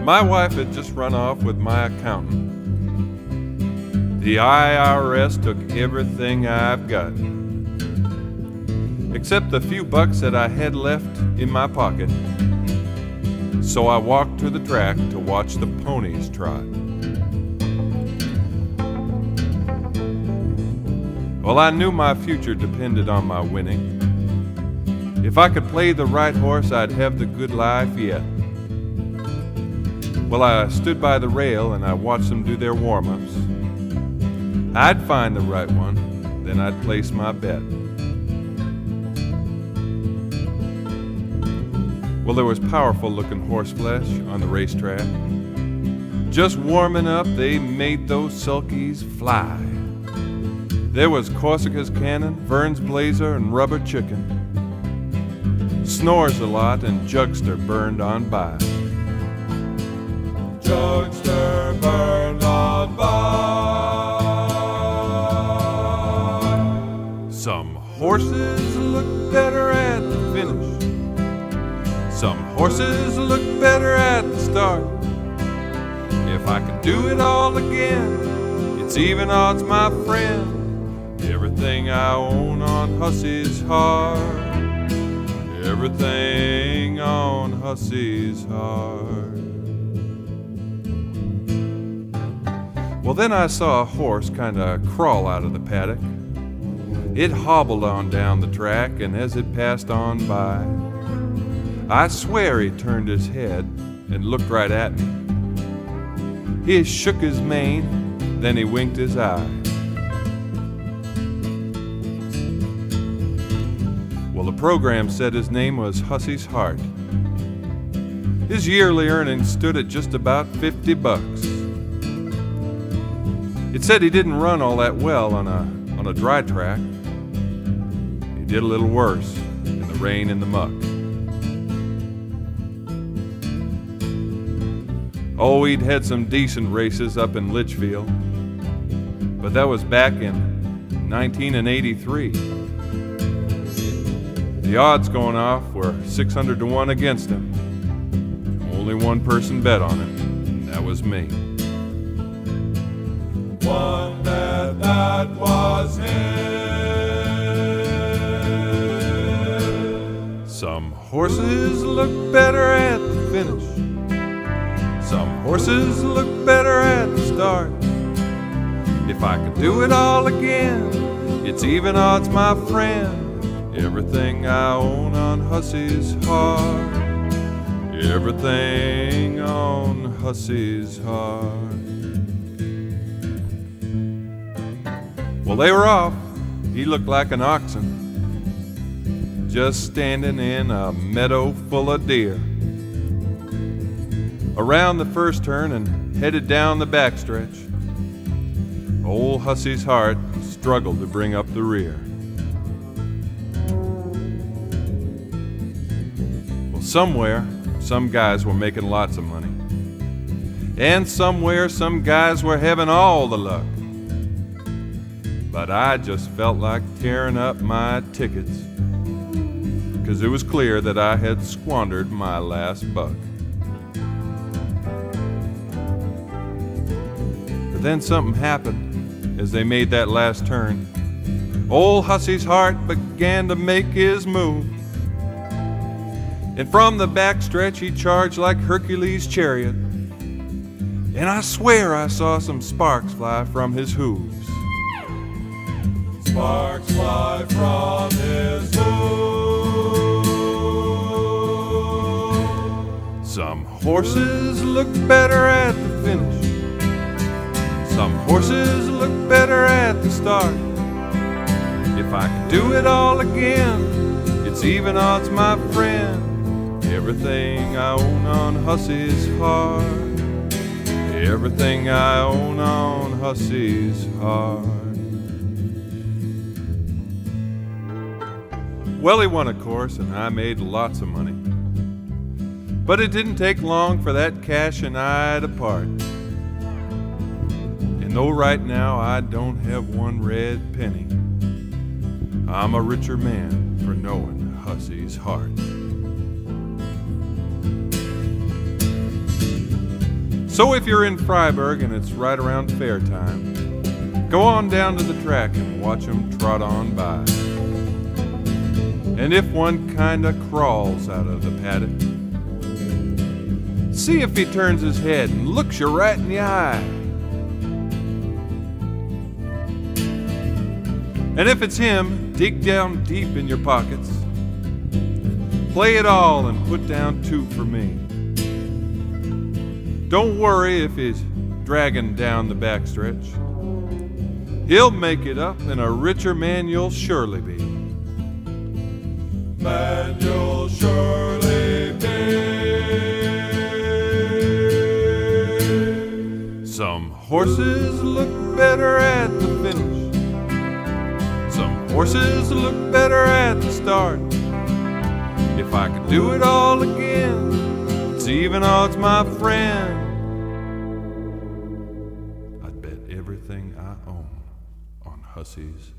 My wife had just run off with my accountant. The IRS took everything I've got, except the few bucks that I had left in my pocket. So I walked to the track to watch the ponies trot. Well, I knew my future depended on my winning. If I could play the right horse, I'd have the good life yet. Well, I stood by the rail and I watched them do their warm-ups. I'd find the right one, then I'd place my bet. Well, there was powerful-looking horse flesh on the racetrack. Just warming up, they made those sulkies fly. There was Corsica's Cannon, Vern's Blazer, and Rubber Chicken. Snores a lot, and Jugster burned on by. Jugster burned on by. Some horses look better at the finish. Some horses look better at the start. If I could do it all again, it's even odds, my friend. Everything I own on Hussey's heart. Everything on Hussey's heart. Well, then I saw a horse kinda crawl out of the paddock. It hobbled on down the track, and as it passed on by, I swear he turned his head and looked right at me. He shook his mane, then he winked his eye. Well, the program said his name was Hussey's Heart. His yearly earnings stood at just about 50 bucks. It said he didn't run all that well on a dry track. He did a little worse in the rain and the muck. Oh, he'd had some decent races up in Litchfield, but that was back in 1983. The odds going off were 600 to 1 against him. Only one person bet on him, and that was me. One bet, that was him. Some horses look better at the finish. Some horses look better at the start. If I could do it all again, it's even odds, my friend. Everything I own on Hussey's heart. Everything on Hussey's heart. Well, they were off. He looked like an oxen, just standing in a meadow full of deer. Around the first turn and headed down the backstretch, old Hussey's Heart struggled to bring up the rear. Well, somewhere, some guys were making lots of money. And somewhere, some guys were having all the luck. But I just felt like tearing up my tickets, because it was clear that I had squandered my last buck. But then something happened as they made that last turn. Old Hussey's Heart began to make his move. And from the backstretch he charged like Hercules' chariot. And I swear I saw some sparks fly from his hooves. Sparks fly from his hooves. Some horses look better at the finish. Some horses look better at the start. If I could do it all again, it's even odds, my friend. Everything I own on Hussey's heart. Everything I own on Hussey's heart. Well, he won, of course, and I made lots of money. But it didn't take long for that cash and I to part. And though right now I don't have one red penny, I'm a richer man for knowing Hussey's Heart. So if you're in Freiburg and it's right around fair time, go on down to the track and watch 'em trot on by. And if one kinda crawls out of the paddock, see if he turns his head and looks you right in the eye. And if it's him, dig down deep in your pockets, play it all and put down 2 for me. Don't worry if he's dragging down the backstretch. He'll make it up, and a richer man you'll surely be. Man, you'll surely be. Some horses look better at the finish. Some horses look better at the start. If I could do it all again, it's even odds, my friend. I'd bet everything I own on Hussey's